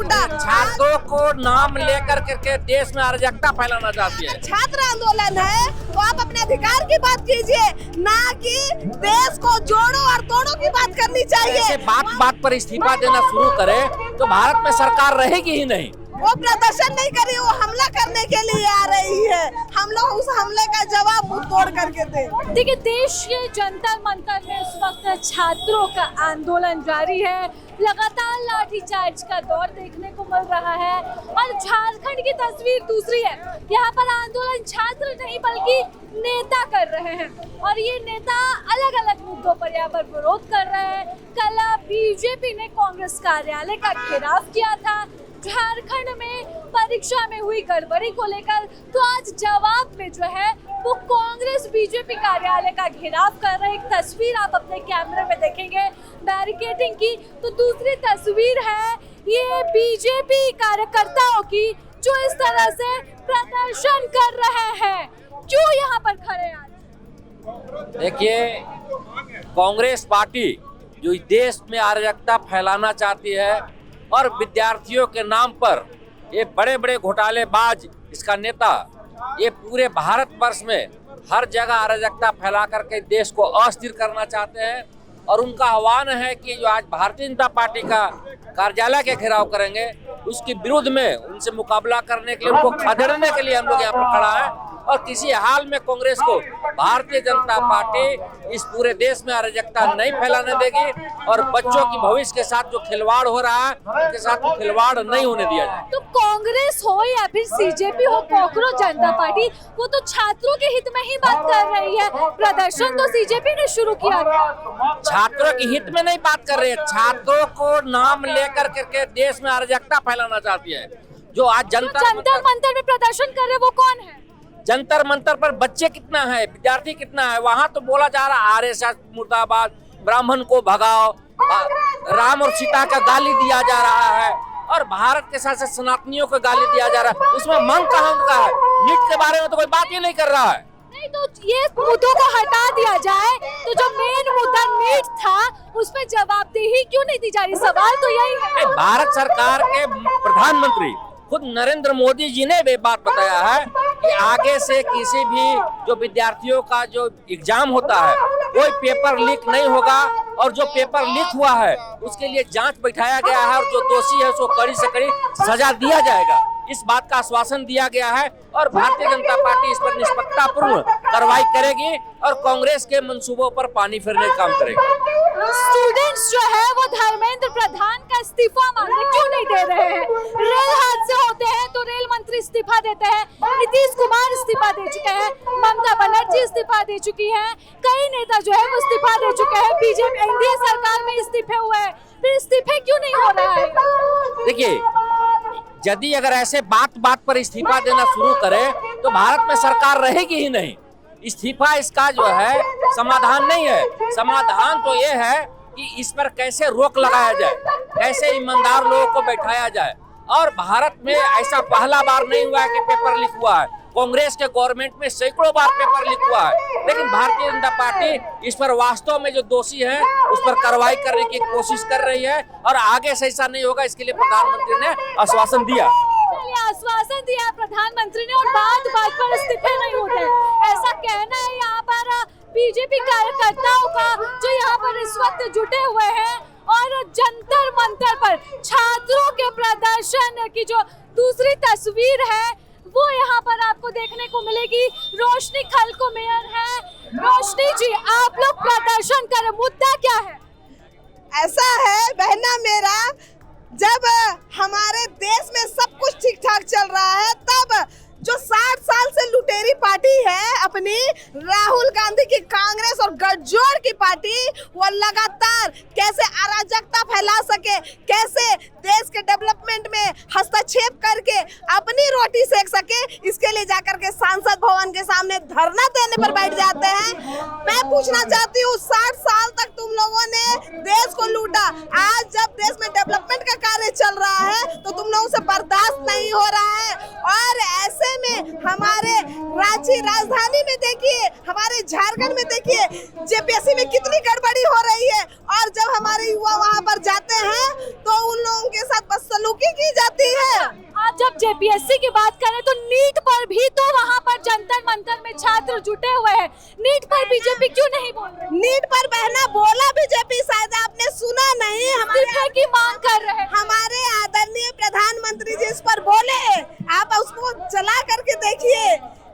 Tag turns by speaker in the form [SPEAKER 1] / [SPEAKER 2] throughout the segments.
[SPEAKER 1] लूटा।
[SPEAKER 2] छात्रों को नाम लेकर के देश में अराजकता फैलाना चाहती है।
[SPEAKER 1] छात्र आंदोलन है तो आप अपने अधिकार की बात कीजिए, ना कि देश को जोड़ो और तोड़ो की बात करनी चाहिए।
[SPEAKER 2] ऐसे बात पर इस्तीफा देना शुरू करे तो भारत में सरकार रहेगी ही नहीं।
[SPEAKER 1] वो प्रदर्शन नहीं कर रही, वो हमला करने के लिए आ रही है। हम लोग उस हमले का जवाब मुंह तोड़ करके दें।
[SPEAKER 3] देखिए, देश के जंतर मंतर में इस वक्त छात्रों का आंदोलन जारी है। लगातार लाठीचार्ज का दौर देखने को मिल रहा है और झारखंड की तस्वीर दूसरी है। यहाँ पर आंदोलन छात्र नहीं बल्कि नेता कर रहे हैं और ये नेता अलग अलग मुद्दों पर यहाँ पर विरोध कर रहे हैं। कल बीजेपी ने कांग्रेस कार्यालय का घेराव किया था झारखंड में परीक्षा में हुई गड़बड़ी को लेकर, तो आज जवाब में जो है वो कांग्रेस बीजेपी कार्यालय का घेराव कर रहे। एक तस्वीर आप अपने कैमरे में देखेंगे बैरिकेडिंग की, तो दूसरी तस्वीर है ये बीजेपी कार्यकर्ताओं की जो इस तरह से प्रदर्शन कर रहे हैं। क्यों यहाँ पर खड़े आज?
[SPEAKER 2] देखिए, कांग्रेस पार्टी जो देश में अराजकता फैलाना चाहती है और विद्यार्थियों के नाम पर ये बड़े बड़े घोटालेबाज इसका नेता ये पूरे भारतवर्ष में हर जगह अराजकता फैला करके देश को अस्थिर करना चाहते हैं। और उनका आह्वान है कि जो आज भारतीय जनता पार्टी का कार्यालय के घेराव करेंगे उसके विरुद्ध में उनसे मुकाबला करने के लिए, उनको खदेड़ने के लिए हम लोग यहाँ पर खड़ा है। और किसी हाल में कांग्रेस को भारतीय जनता पार्टी इस पूरे देश में अराजकता नहीं फैलाने देगी और बच्चों की भविष्य के साथ जो खिलवाड़ हो रहा है उनके साथ खिलवाड़ नहीं होने दिया जाए।
[SPEAKER 3] तो कांग्रेस हो या फिर सीजेपी हो, कॉकरोच जनता पार्टी, वो तो छात्रों के हित में ही बात कर रही है। प्रदर्शन तो सीजेपी ने शुरू किया था।
[SPEAKER 2] छात्रों के हित में नहीं बात कर रही है, छात्रों को नाम लेकर के देश में अराजकता फैलाना चाहती है। जो आज जंतर
[SPEAKER 3] मंतर में प्रदर्शन कर रहे वो कौन है?
[SPEAKER 2] जंतर मंतर पर बच्चे कितना है, विद्यार्थी कितना है, वहाँ तो बोला जा रहा है आरएसएस मुर्दाबाद, ब्राह्मण को भगाओ, राम और सीता का गाली दिया जा रहा है और भारत के साथ साथ सनातनियों को गाली दिया जा रहा है। उसमें मन कहाँ का है? नीट के बारे में तो कोई बात ही नहीं कर रहा है।
[SPEAKER 3] नहीं, तो ये मुद्दों को हटा दिया जाए तो जो मेन मुद्दा नीट था उस पर जवाबदेही क्यों नहीं दी जा रही? सवाल तो यही है।
[SPEAKER 2] भारत सरकार के प्रधानमंत्री खुद नरेंद्र मोदी जी ने भी बात बताया है कि आगे से किसी भी जो विद्यार्थियों का जो एग्जाम होता है कोई पेपर लीक नहीं होगा और जो पेपर लीक हुआ है उसके लिए जांच बैठाया गया है और जो दोषी है उसको कड़ी से कड़ी सजा दिया जाएगा। इस बात का आश्वासन दिया गया है और भारतीय जनता पार्टी इस पर निष्पक्षतापूर्ण कार्रवाई करेगी और कांग्रेस के मंसूबों पर पानी फेरने का काम करेगी।
[SPEAKER 3] स्टूडेंट्स जो है वो धर्मेंद्र प्रधान का इस्तीफा मांगने क्यों नहीं दे रहे हैं? रेल हादसे होते हैं तो रेल मंत्री इस्तीफा देते हैं, नीतीश कुमार इस्तीफा दे चुके हैं, ममता बनर्जी इस्तीफा दे चुकी हैं, कई नेता जो है वो इस्तीफा दे चुके हैं, बीजेपी एनडीए सरकार में इस्तीफे हुए हैं, फिर इस्तीफे क्यों नहीं हो रहा है?
[SPEAKER 2] देखिए, यदि अगर ऐसे बात पर इस्तीफा देना शुरू करे तो भारत में सरकार रहेगी ही नहीं। इस्तीफा इसका जो है समाधान नहीं है। समाधान तो ये है कि इस पर कैसे रोक लगाया जाए, कैसे ईमानदार लोगों को बैठाया जाए। और भारत में ऐसा पहला बार नहीं हुआ है कि पेपर लीक हुआ है। कांग्रेस के गवर्नमेंट में सैकड़ों बार पेपर लीक हुआ है, लेकिन भारतीय जनता पार्टी इस पर वास्तव में जो दोषी है उस पर कार्रवाई करने की कोशिश कर रही है और आगे से ऐसा नहीं होगा इसके लिए प्रधानमंत्री ने आश्वासन दिया।
[SPEAKER 3] आश्वासन दिया प्रधानमंत्री ने और बात पर इस्तीफे नहीं होते, ऐसा कहना है यहाँ पर बीजेपी कार्यकर्ताओं का जो यहाँ पर इस वक्त जुटे हुए हैं। और जंतर मंतर पर छात्रों के प्रदर्शन की जो दूसरी तस्वीर है वो यहाँ पर आपको देखने को मिलेगी। रोशनी खलको मेयर है। रोशनी जी, आप लोग प्रदर्शन कर रहे, मुद्दा क्या है?
[SPEAKER 1] ऐसा है बहना मेरा, जब हमारे देश में सब कुछ ठीक ठाक चल रहा है तब जो 60 साल से लुटेरी पार्टी है अपनी राहुल गांधी की कांग्रेस और गठजोड़ की पार्टी, वो लगातार कैसे अराजकता फैला सके, कैसे देश के डेवलपमेंट में हस्तक्षेप करके अपनी रोटी सेक सके, इसके लिए जाकर के सांसद भवन के सामने धरना देने पर बैठ जाते हैं। मैं पूछना चाहती हूँ, 60 साल तक तुम लोगों ने देश को लूटा, आज जब देश में डेवलपमेंट का कार्य चल रहा है तो तुम लोगों से बर्दाश्त नहीं हो रहा है। और ऐसे में हमारे रांची राजधानी में देखिए, हमारे झारखंड में देखिए जेपीएससी में कितनी गड़बड़ी हो रही है और जब हमारे युवा वहां पर जाते हैं तो उन लोगों के साथ बदसलूकी की
[SPEAKER 3] छात्र जुटे हुए हैं। नीट पर बीजेपी क्यों नहीं बोल रही?
[SPEAKER 1] नीट पर बहना बोला बीजेपी, शायद आपने सुना नहीं।
[SPEAKER 3] इस्तीफे की मांग कर रहे हैं।
[SPEAKER 1] हमारे आदरणीय प्रधानमंत्री जी इस पर बोले, आप उसको चला करके देखिए।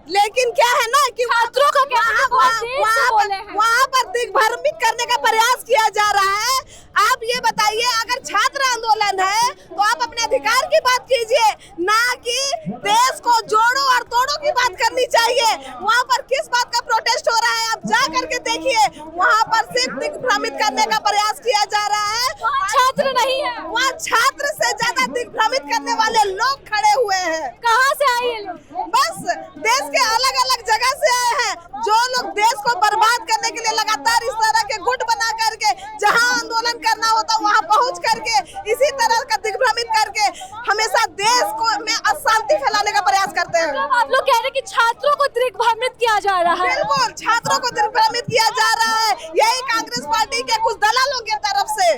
[SPEAKER 1] लेकिन क्या है ना कि
[SPEAKER 3] छात्रों का कहना है बहुत देर से बोले हैं।
[SPEAKER 1] वहाँ पर दिग्भ्रमित करने का प्रयास किया जा रहा है। आप ये बताइए, अगर छात्र आंदोलन है तो आप अपने अधिकार की बात कीजिए, ना कि देश को जोड़ो और तोड़ो की बात करनी चाहिए। वहाँ पर किस बात का प्रोटेस्ट हो रहा है आप जा करके देखिए। वहाँ पर सिर्फ दिग्भ्रमित करने का प्रयास किया जा रहा है।
[SPEAKER 3] वहाँ छात्र नहीं है,
[SPEAKER 1] वहाँ छात्र से ज्यादा दिग्भ्रमित करने वाले लोग खड़े हुए हैं।
[SPEAKER 3] कहाँ से आए ये लोग?
[SPEAKER 1] बस देश के अलग अलग जगह से आए हैं, जो लोग देश को बर्बाद करने के लिए लगातार इस तरह के गुट बना करके जहां आंदोलन करना होता वहां पहुंच करके इसी तरह का दिग्भ्रमित करके हमेशा देश को में अशांति फैलाने का प्रयास करते हैं।
[SPEAKER 3] आप लोग कह रहे हैं कि छात्रों को दिग्भ्रमित किया जा रहा है।
[SPEAKER 1] बिल्कुल, छात्रों को दिग्भ्रमित किया जा रहा है, यही कांग्रेस पार्टी के कुछ दलालों की तरफ से,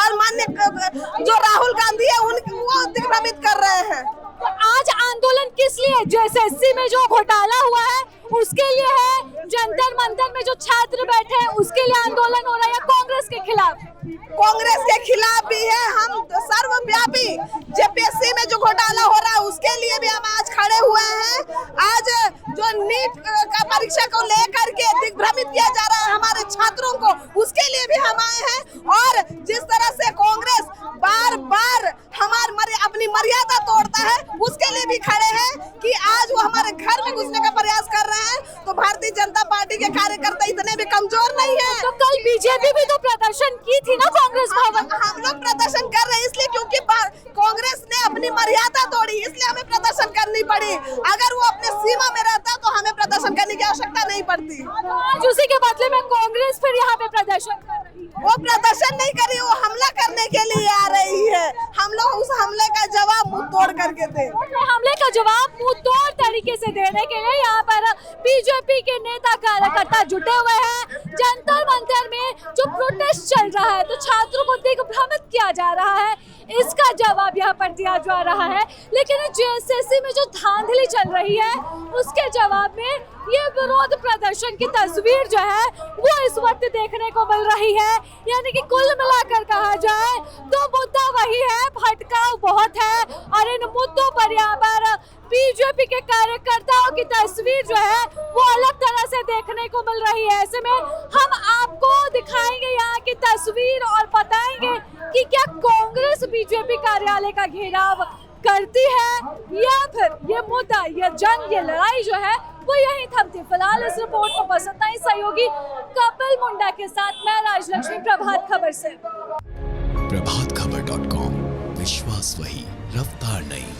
[SPEAKER 1] और माननीय जो राहुल गांधी है उनको दिग्भ्रमित कर रहे हैं।
[SPEAKER 3] तो आज आंदोलन किस लिए? जो एसएससी में जो घोटाला हुआ है उसके लिए है, जंतर मंतर में जो छात्र बैठे हैं उसके लिए आंदोलन हो रहा है, या कांग्रेस के खिलाफ?
[SPEAKER 1] कांग्रेस के खिलाफ भी है। हम सर्वव्यापी जेपीएससी में जो घोटाला हो रहा है उसके लिए भी हम आज खड़े हुए हैं। आज जो नीट का परीक्षा को लेकर के दिग्भ्रमित किया जा रहा है हमारे छात्रों को, उसके लिए भी हम आए हैं। और जिस तरह से कांग्रेस बार बार अपनी मर्यादा तोड़ता है, उसके लिए भी खड़े हैं कि आज वो हमारे घर में घुसने का प्रयास कर रहे हैं। तो भारतीय जनता पार्टी के कार्यकर्ता इतने भी कमजोर नहीं है।
[SPEAKER 3] तो कल बीजेपी भी तो प्रदर्शन की थी ना कांग्रेस भवन?
[SPEAKER 1] हम लोग प्रदर्शन कर रहे हैं इसलिए क्योंकि कांग्रेस ने अपनी मर्यादा तोड़ी, इसलिए हमें प्रदर्शन करनी पड़ी। अगर वो अपने सीमा में रहता तो हमें प्रदर्शन करने की आवश्यकता नहीं पड़ती।
[SPEAKER 3] तो आज उसी के बदले में कांग्रेस फिर यहाँ पे प्रदर्शन कर रही है।
[SPEAKER 1] वो प्रदर्शन नहीं करी, वो हमला करने के लिए आ रही है। हम लोग उस हमले का जवाब मुंह तोड़ करके दे।
[SPEAKER 3] हमले का जवाब मुंह तोड़ तरीके से देने के लिए यहाँ पर बीजेपी के नेता कार्यकर्ता जुटे हुए हैं। जंतर मंतर में जो प्रोटेस्ट चल रहा है, तो छात्रों को दिग्भ्रमित किया जा रहा है, इसका जवाब यहाँ पर दिया जा रहा है। लेकिन जेएसएससी में जो धांधली चल रही है उसके जवाब में ये विरोध प्रदर्शन की तस्वीर जो है वो इस वक्त देखने को मिल रही है। यानी कि कुल मिलाकर कहा जाए तो मुद्दा वही है, भटकाव बहुत है, और इन मुद्दों पर यहाँ पर बीजेपी के कार्यकर्ताओं की तस्वीर जो है वो अलग तरह से देखने को मिल रही है। ऐसे में हम आपको दिखाएंगे यहाँ की तस्वीर और बताएंगे कि क्या कांग्रेस बीजेपी कार्यालय का घेराव करती है, या फिर ये मुद्दा, ये जंग, ये लड़ाई जो है वो यही थमती। फिलहाल इस रिपोर्ट को बस इतना ही। सहयोगी कपिल मुंडा के साथ मैं राजलक्ष्मी, प्रभात खबर से।
[SPEAKER 4] प्रभातखबर.com, विश्वास वही, रफ्तार नहीं।